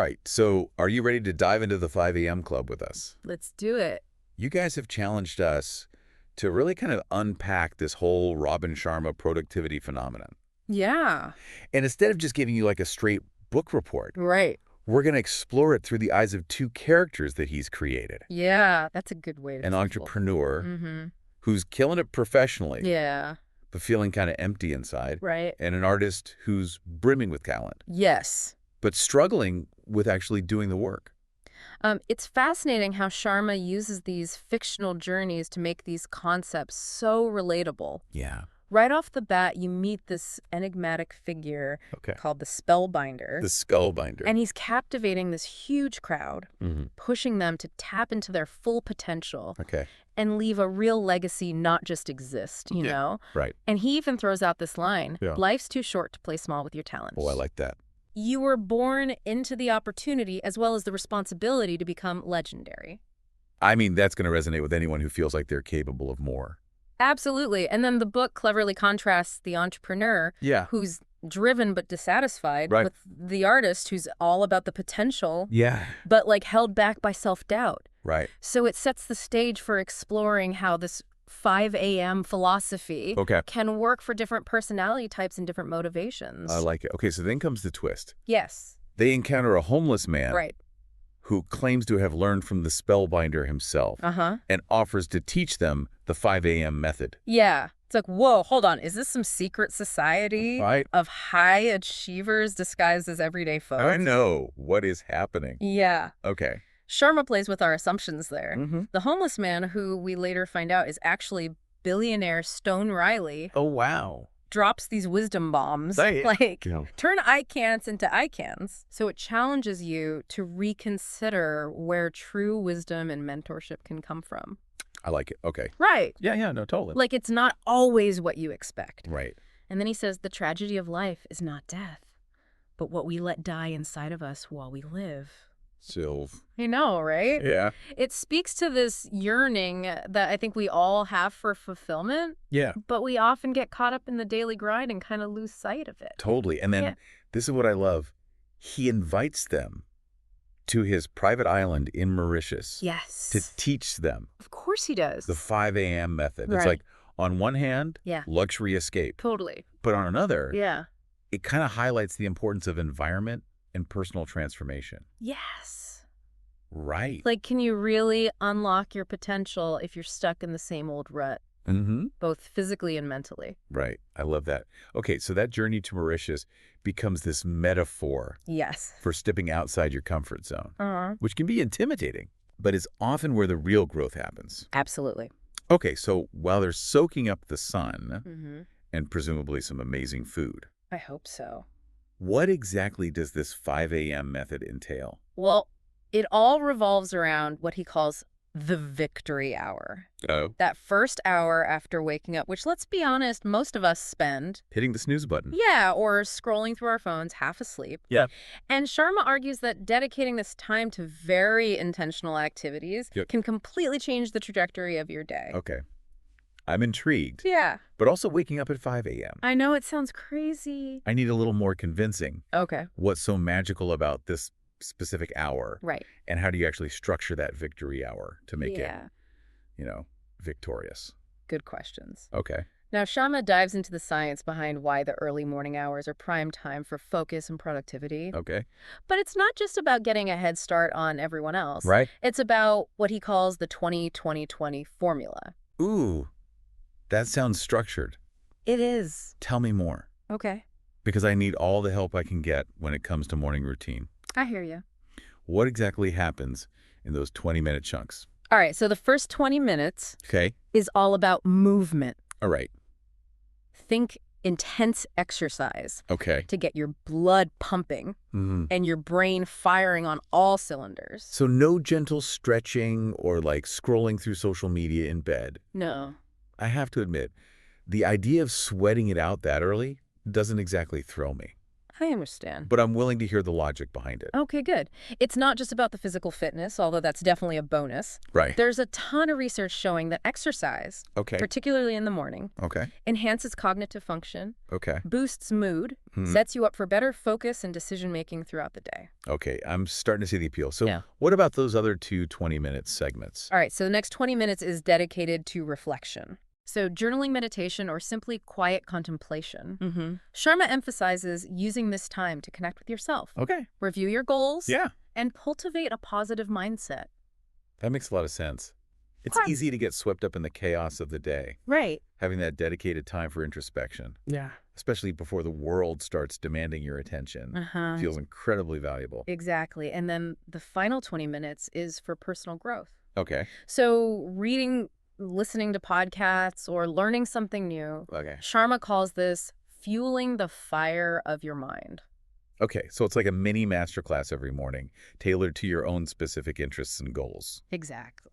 right, so are you ready to dive into the 5 a.m. club with us? Let's do it. You guys have challenged us to really kind of unpack this whole Robin Sharma productivity phenomenon. Yeah. And instead of just giving you like a straight book report, Right. we're going to explore it through the eyes of two characters that he's created. Yeah, that's a good way to An visual. entrepreneur Mm-hmm. who's killing it professionally, Yeah. but feeling kind of empty inside, Right. and an artist who's brimming with talent, Yes. but struggling with actually doing the work. It's fascinating how Sharma uses these fictional journeys to make these concepts so relatable. Yeah. Right off the bat, you meet this enigmatic figure Okay. called the Spellbinder. The Skullbinder. And he's captivating this huge crowd, Mm-hmm. pushing them to tap into their full potential Okay. and leave a real legacy, not just exist, you Yeah. know? Right. And he even throws out this line, Yeah. life's too short to play small with your talent. Oh, I like that. You were born into the opportunity as well as the responsibility to become legendary. I mean, that's going to resonate with anyone who feels like they're capable of more. Absolutely. And then the book cleverly contrasts the entrepreneur Yeah. who's driven but dissatisfied Right. with the artist who's all about the potential, Yeah. but like held back by self-doubt. Right. So it sets the stage for exploring how this 5 a.m. philosophy Okay. can work for different personality types and different motivations. I like it. Okay, so then comes the twist. Yes. They encounter a homeless man Right. who claims to have learned from the Spellbinder himself Uh-huh. and offers to teach them the 5 a.m. method. Yeah. It's like, whoa, hold on. Is this some secret society Right. of high achievers disguised as everyday folks? I know. What is happening? Yeah. Okay. Sharma plays with our assumptions there. Mm-hmm. The homeless man, who we later find out is actually billionaire Stone Riley, Oh, wow. drops these wisdom bombs. Right. Like, Yeah. turn icans into icans. So it challenges you to reconsider where true wisdom and mentorship can come from. I like it. Okay. Right. Yeah, no, totally. Like, it's not always what you expect. Right. And then he says, the tragedy of life is not death, but what we let die inside of us while we live. Sylv. You know, right? Yeah. It speaks to this yearning that I think we all have for fulfillment, Yeah. but we often get caught up in the daily grind and kind of lose sight of it. Totally. And then Yeah. this is what I love. He invites them to his private island in Mauritius Yes. to teach them Of course he does. the 5 a.m. method. It's Right. like, on one hand, Yeah. luxury escape. Totally. But on another, Yeah. it kind of highlights the importance of environment and personal transformation. Yes. Right. Like, can you really unlock your potential if you're stuck in the same old rut, Mm-hmm. both physically and mentally? Right. I love that. Okay, so that journey to Mauritius becomes this metaphor Yes. for stepping outside your comfort zone, Uh-huh. which can be intimidating, but is often where the real growth happens. Absolutely. Okay, so while they're soaking up the sun Mm-hmm. and presumably some amazing food, I hope so. what exactly does this 5 a.m. method entail? Well, it all revolves around what he calls the victory hour. Oh. That first hour after waking up, which, let's be honest, most of us spend. Hitting the snooze button. Yeah, or scrolling through our phones half asleep. Yeah. And Sharma argues that dedicating this time to very intentional activities Yep. can completely change the trajectory of your day. Okay. I'm intrigued, Yeah. but also waking up at 5 a.m. I know it sounds crazy. I need a little more convincing. Okay. What's so magical about this specific hour? Right. And how do you actually structure that victory hour to make it, Yeah. victorious? Good questions. Okay. Now, Sharma dives into the science behind why the early morning hours are prime time for focus and productivity. Okay. But it's not just about getting a head start on everyone else. Right. It's about what he calls the 20-20-20 formula. Ooh, that sounds structured. It is. Tell me more, Okay. because I need all the help I can get when it comes to morning routine. I hear you. What exactly happens in those 20-minute chunks? All right. So the first 20 minutes Okay. is all about movement. All right. Think intense exercise Okay. to get your blood pumping Mm-hmm. and your brain firing on all cylinders. So no gentle stretching or like scrolling through social media in bed. No. I have to admit, the idea of sweating it out that early doesn't exactly thrill me. I understand. but I'm willing to hear the logic behind it. Okay, good. It's not just about the physical fitness, although that's definitely a bonus. Right. There's a ton of research showing that exercise, Okay. particularly in the morning, Okay. enhances cognitive function, Okay. boosts mood, Mhm. sets you up for better focus and decision-making throughout the day. Okay. I'm starting to see the appeal. So Yeah. what about those other two 20-minute segments? All right, so the next 20 minutes is dedicated to reflection. So journaling, meditation, or simply quiet contemplation. Sharma emphasizes using this time to connect with yourself, Okay. review your goals, Yeah. and cultivate a positive mindset. That makes a lot of sense. It's Fun. easy to get swept up in the chaos of the day, Right. having that dedicated time for introspection, Yeah. especially before the world starts demanding your attention. Uh-huh. Feels incredibly valuable. Exactly. And then the final 20 minutes is for personal growth. Okay. So reading, listening to podcasts, or learning something new, Okay. Sharma calls this fueling the fire of your mind. Okay. So it's like a mini masterclass every morning, tailored to your own specific interests and goals. Exactly.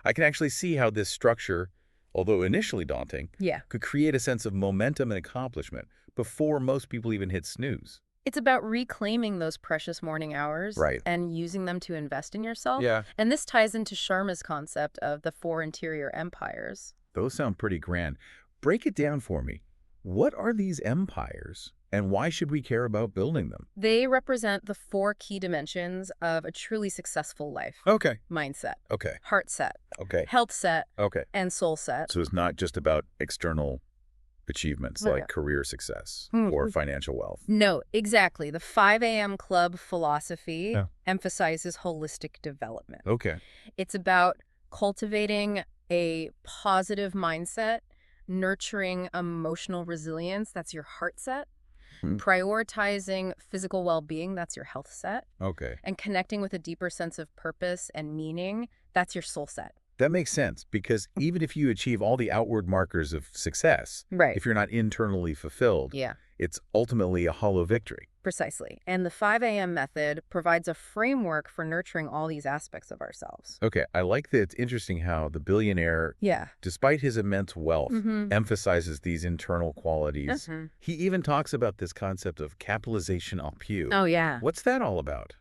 I can actually see how this structure, although initially daunting, Yeah. could create a sense of momentum and accomplishment before most people even hit snooze. It's about reclaiming those precious morning hours Right. and using them to invest in yourself. Yeah. And this ties into Sharma's concept of the four interior empires. Those sound pretty grand. Break it down for me. What are these empires, and why should we care about building them? They represent the four key dimensions of a truly successful life. Okay. Mindset, Okay. heart set, Okay. health set, Okay. and soul set. So it's not just about external achievements Yeah. like career success Mhm. or financial wealth. No, exactly. The 5 a.m. Club philosophy Yeah. emphasizes holistic development. Okay. It's about cultivating a positive mindset, nurturing emotional resilience, that's your heart set, Hmm. prioritizing physical well-being, that's your health set, Okay. and connecting with a deeper sense of purpose and meaning, that's your soul set. That makes sense because even if you achieve all the outward markers of success, Right. if you're not internally fulfilled, Yeah, it's ultimately a hollow victory. precisely. And the 5 a.m. method provides a framework for nurturing all these aspects of ourselves. Okay, I like that. It's interesting how the billionaire, Yeah. despite his immense wealth, Mhm. emphasizes these internal qualities. Mhm. He even talks about this concept of capitalization en pied. Oh, yeah. What's that all about?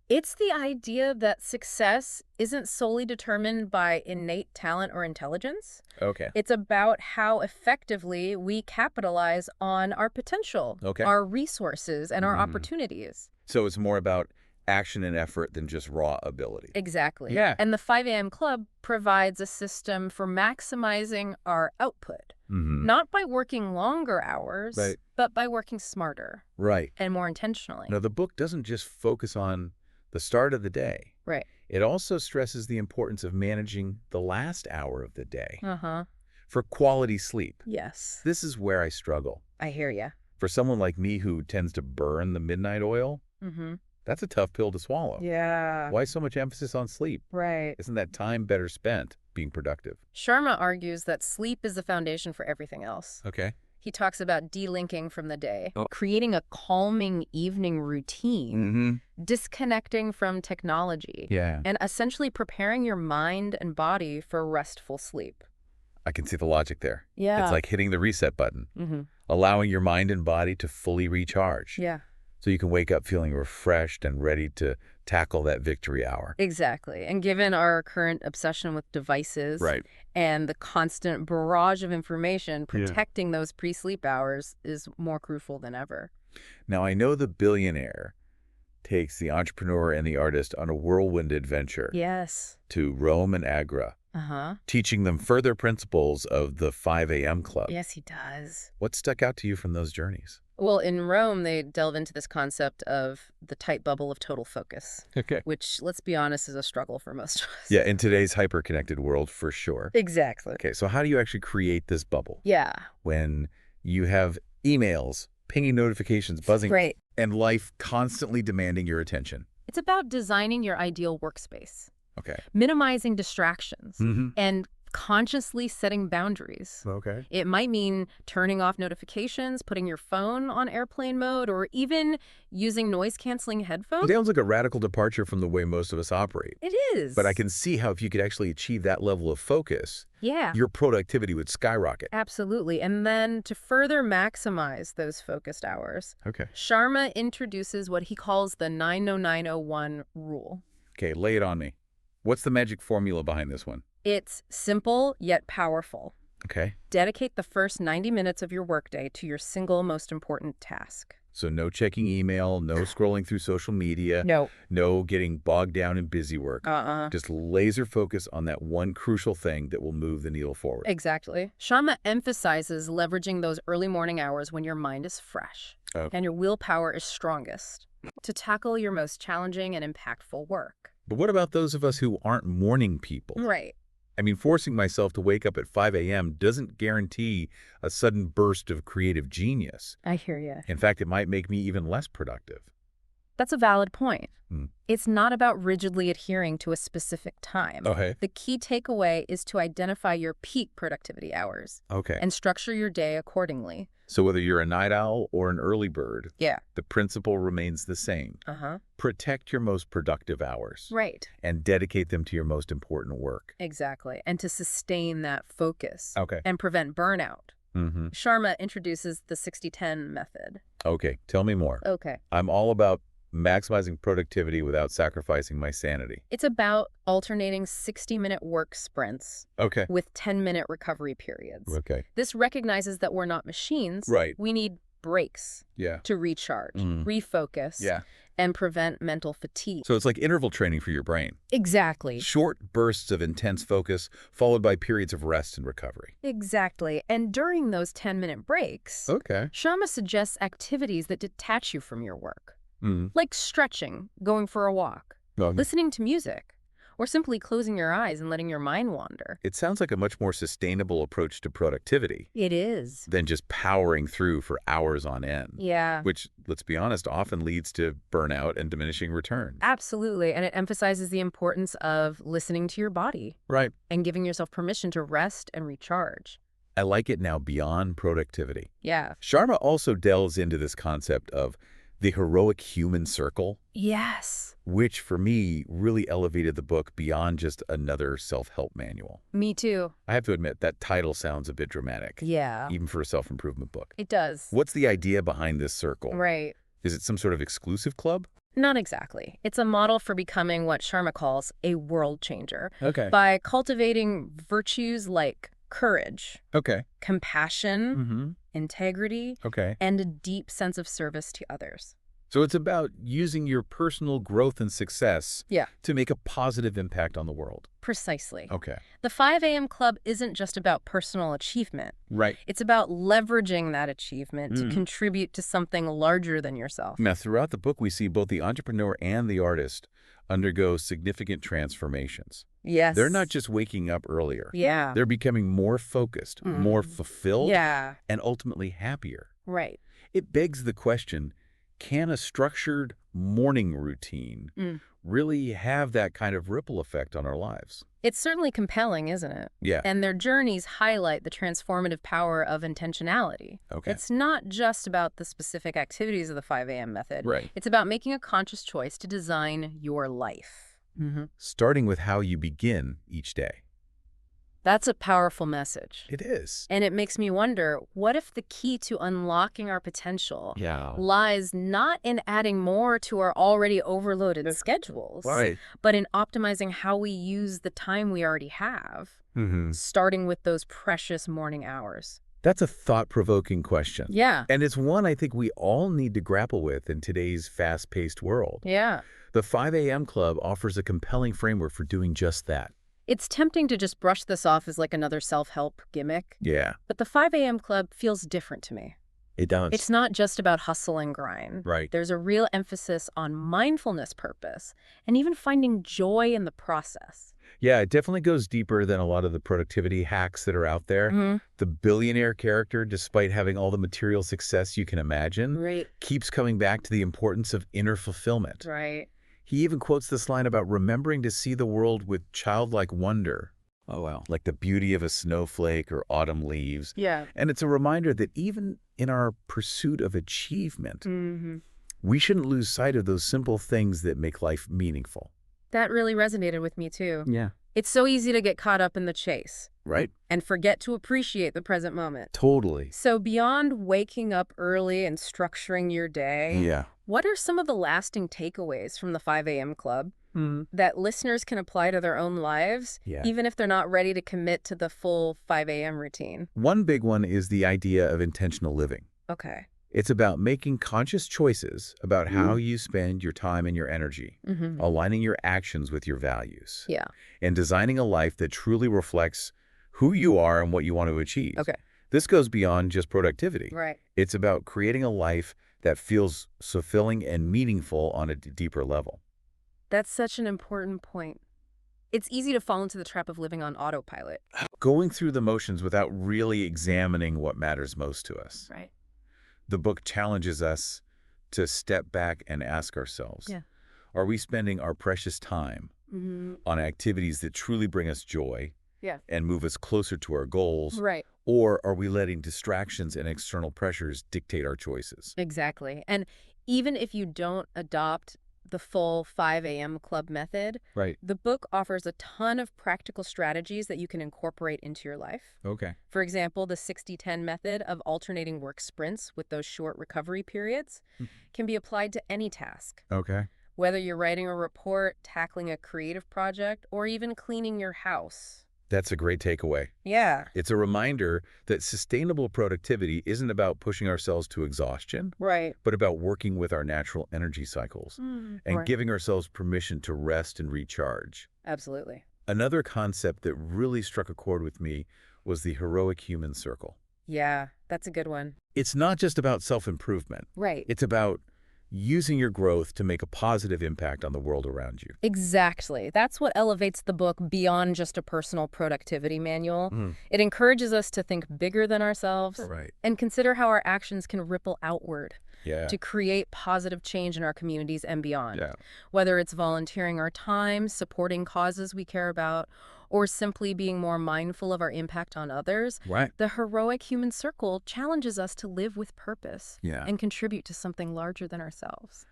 It's the idea that success isn't solely determined by innate talent or intelligence. Okay. It's about how effectively we capitalize on our potential, Okay. our resources, and our Mhm. opportunities. So it's more about action and effort than just raw ability. Exactly. Yeah. And the 5 a.m. Club provides a system for maximizing our output, Mm-hmm. not by working longer hours, Right. but by working smarter Right. and more intentionally. Now, the book doesn't just focus on the start of the day. Right. It also stresses the importance of managing the last hour of the day Uh-huh. for quality sleep. Yes. This is where I struggle. I hear you. For someone like me who tends to burn the midnight oil, Mm-hmm. that's a tough pill to swallow. Yeah. Why so much emphasis on sleep? Right. Isn't that time better spent being productive? Sharma argues that sleep is the foundation for everything else. Okay. He talks about delinking from the day, creating a calming evening routine, Mm-hmm. disconnecting from technology, Yeah. and essentially preparing your mind and body for restful sleep. I can see the logic there. Yeah. It's like hitting the reset button, Mm-hmm. allowing your mind and body to fully recharge. Yeah. So you can wake up feeling refreshed and ready to tackle that victory hour. Exactly. And given our current obsession with devices Right. and the constant barrage of information, protecting those pre-sleep hours is more crucial than ever. Now, I know the billionaire takes the entrepreneur and the artist on a whirlwind adventure Yes. to Rome and Agra, Uh-huh. teaching them further principles of the 5 a.m. Club. Yes, he does. What stuck out to you from those journeys? Well, in Rome, they delve into this concept of the tight bubble of total focus, Okay. which, let's be honest, is a struggle for most of us. Yeah, in today's hyper-connected world, for sure. Exactly. Okay, so how do you actually create this bubble Yeah. when you have emails, pinging notifications, buzzing, Right. and life constantly demanding your attention? It's about designing your ideal workspace, Okay. minimizing distractions, Mm-hmm. and consciously setting boundaries. Okay. It might mean turning off notifications, putting your phone on airplane mode, or even using noise-canceling headphones. It sounds like a radical departure from the way most of us operate. It is. But I can see how if you could actually achieve that level of focus, Yeah. your productivity would skyrocket. Absolutely. And then to further maximize those focused hours, Okay. Sharma introduces what he calls the 90901 rule. Okay, lay it on me. What's the magic formula behind this one? It's simple yet powerful. Okay. Dedicate the first 90 minutes of your workday to your single most important task. So no checking email, no scrolling through social media, No. no getting bogged down in busy work. Uh-uh. Just laser focus on that one crucial thing that will move the needle forward. Exactly. Sharma emphasizes leveraging those early morning hours when your mind is fresh Okay. and your willpower is strongest to tackle your most challenging and impactful work. But what about those of us who aren't morning people? Right. I mean, forcing myself to wake up at 5 a.m. doesn't guarantee a sudden burst of creative genius. I hear you. In fact, it might make me even less productive. That's a valid point. Hmm. It's not about rigidly adhering to a specific time. Okay. The key takeaway is to identify your peak productivity hours Okay. and structure your day accordingly. So whether you're a night owl or an early bird, Yeah. the principle remains the same. Uh-huh. Protect your most productive hours Right. and dedicate them to your most important work. Exactly. And to sustain that focus Okay. and prevent burnout, Mm-hmm. Sharma introduces the 60-10 method. Okay. Tell me more. Okay. I'm all about maximizing productivity without sacrificing my sanity. It's about alternating 60-minute work sprints Okay. with 10-minute recovery periods. Okay. This recognizes that we're not machines. Right. We need breaks Yeah. to recharge, Mm. refocus, Yeah. and prevent mental fatigue. So it's like interval training for your brain. Exactly. Short bursts of intense focus followed by periods of rest and recovery. Exactly. And during those 10-minute breaks, Okay. Sharma suggests activities that detach you from your work, Mm. like stretching, going for a walk, Well, listening to music, or simply closing your eyes and letting your mind wander. it sounds like a much more sustainable approach to productivity It is. than just powering through for hours on end. Yeah. Which, let's be honest, often leads to burnout and diminishing returns. Absolutely. And it emphasizes the importance of listening to your body Right. and giving yourself permission to rest and recharge. I like it now beyond productivity. Yeah. Sharma also delves into this concept of the heroic human circle, Yes. which for me really elevated the book beyond just another self-help manual. Me too. I have to admit, that title sounds a bit dramatic, Yeah. even for a self-improvement book. It does. What's the idea behind this circle? Right. Is it some sort of exclusive club? Not exactly. It's a model for becoming what Sharma calls a world changer Okay. by cultivating virtues like courage, Okay. compassion, Mm-hmm. integrity, Okay. and a deep sense of service to others. So it's about using your personal growth and success Yeah. to make a positive impact on the world. Precisely. Okay. The 5 a.m. Club isn't just about personal achievement. Right. It's about leveraging that achievement to Mhm. contribute to something larger than yourself. Now, throughout the book, we see both the entrepreneur and the artist undergo significant transformations. Yes. They're not just waking up earlier. Yeah. They're becoming more focused, more fulfilled, Yeah. and ultimately happier. Right. It begs the question, can a structured morning routine really have that kind of ripple effect on our lives? It's certainly compelling, isn't it? Yeah. And their journeys highlight the transformative power of intentionality. Okay. It's not just about the specific activities of the 5 a.m. method. Right. It's about making a conscious choice to design your life. Starting with how you begin each day. That's a powerful message. It is. And it makes me wonder, what if the key to unlocking our potential Yeah. lies not in adding more to our already overloaded schedules, Right. but in optimizing how we use the time we already have, starting with those precious morning hours? That's a thought-provoking question. Yeah. And it's one I think we all need to grapple with in today's fast-paced world. Yeah. The 5 a.m. Club offers a compelling framework for doing just that. It's tempting to just brush this off as like another self-help gimmick, Yeah, but the 5 a.m. Club feels different to me. it does. It's not just about hustle and grind. Right. There's a real emphasis on mindfulness purpose and even finding joy in the process. Yeah, it definitely goes deeper than a lot of the productivity hacks that are out there. The billionaire character, despite having all the material success you can imagine, Right. keeps coming back to the importance of inner fulfillment. Right. He even quotes this line about remembering to see the world with childlike wonder. Oh, wow. Like the beauty of a snowflake or autumn leaves. Yeah. And it's a reminder that even in our pursuit of achievement, Mm-hmm. we shouldn't lose sight of those simple things that make life meaningful. That really resonated with me, too. Yeah. It's so easy to get caught up in the chase. Right? And forget to appreciate the present moment. Totally. So beyond waking up early and structuring your day, Yeah. what are some of the lasting takeaways from the 5 a.m. Club that listeners can apply to their own lives, Yeah. even if they're not ready to commit to the full 5 a.m. routine? One big one is the idea of intentional living. Okay. It's about making conscious choices about how you spend your time and your energy, aligning your actions with your values, Yeah. and designing a life that truly reflects who you are and what you want to achieve. Okay. This goes beyond just productivity. Right. It's about creating a life that feels fulfilling and meaningful on a deeper level. That's such an important point. It's easy to fall into the trap of living on autopilot. Going through the motions without really examining what matters most to us. Right. The book challenges us to step back and ask ourselves, Yeah. are we spending our precious time on activities that truly bring us joy and move us closer to our goals? Right. Or are we letting distractions and external pressures dictate our choices? Exactly. And even if you don't adopt the full 5 a.m. Club method, Right. the book offers a ton of practical strategies that you can incorporate into your life. Okay. For example, the 60-10 method of alternating work sprints with those short recovery periods can be applied to any task. Okay. Whether you're writing a report, tackling a creative project, or even cleaning your house. That's a great takeaway. Yeah. It's a reminder that sustainable productivity isn't about pushing ourselves to exhaustion, Right. but about working with our natural energy cycles and Right. giving ourselves permission to rest and recharge. Absolutely. Another concept that really struck a chord with me was the heroic human circle. Yeah, that's a good one. It's not just about self-improvement. Right. It's about using your growth to make a positive impact on the world around you. Exactly. That's what elevates the book beyond just a personal productivity manual. It encourages us to think bigger than ourselves Right. and consider how our actions can ripple outward Yeah. to create positive change in our communities and beyond. Yeah. Whether it's volunteering our time, supporting causes we care about, or simply being more mindful of our impact on others, Right. the heroic human circle challenges us to live with purpose Yeah. and contribute to something larger than ourselves.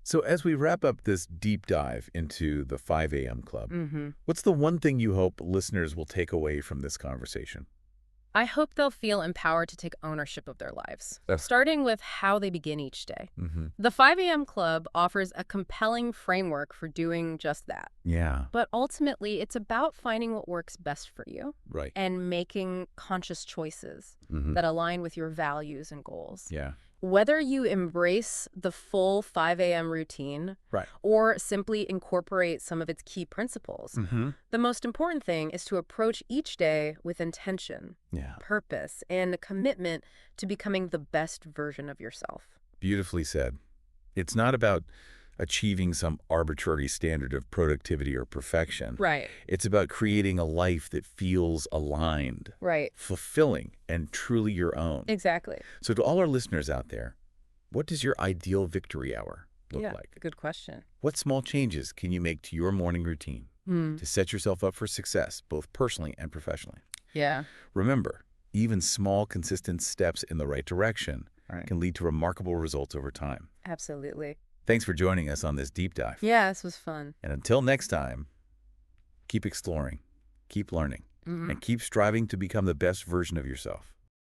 So as we wrap up this deep dive into the 5 a.m. Club, Mm-hmm. what's the one thing you hope listeners will take away from this conversation? I hope they'll feel empowered to take ownership of their lives, That's- starting with how they begin each day. Mm-hmm. The 5 a.m. Club offers a compelling framework for doing just that. Yeah. But ultimately, it's about finding what works best for you Right. and making conscious choices Mm-hmm. that align with your values and goals. Yeah. Whether you embrace the full 5 a.m. routine Right. or simply incorporate some of its key principles, Mm-hmm. the most important thing is to approach each day with intention, Yeah. purpose, and a commitment to becoming the best version of yourself. Beautifully said. It's not about achieving some arbitrary standard of productivity or perfection. Right. It's about creating a life that feels aligned, Right. fulfilling, and truly your own. Exactly. So to all our listeners out there, what does your ideal victory hour look like? Good question. What small changes can you make to your morning routine to set yourself up for success, both personally and professionally? Yeah. Remember, even small, consistent steps in the right direction can lead to remarkable results over time. Absolutely. Thanks for joining us on this deep dive. Yeah, this was fun. And until next time, keep exploring, keep learning, and keep striving to become the best version of yourself.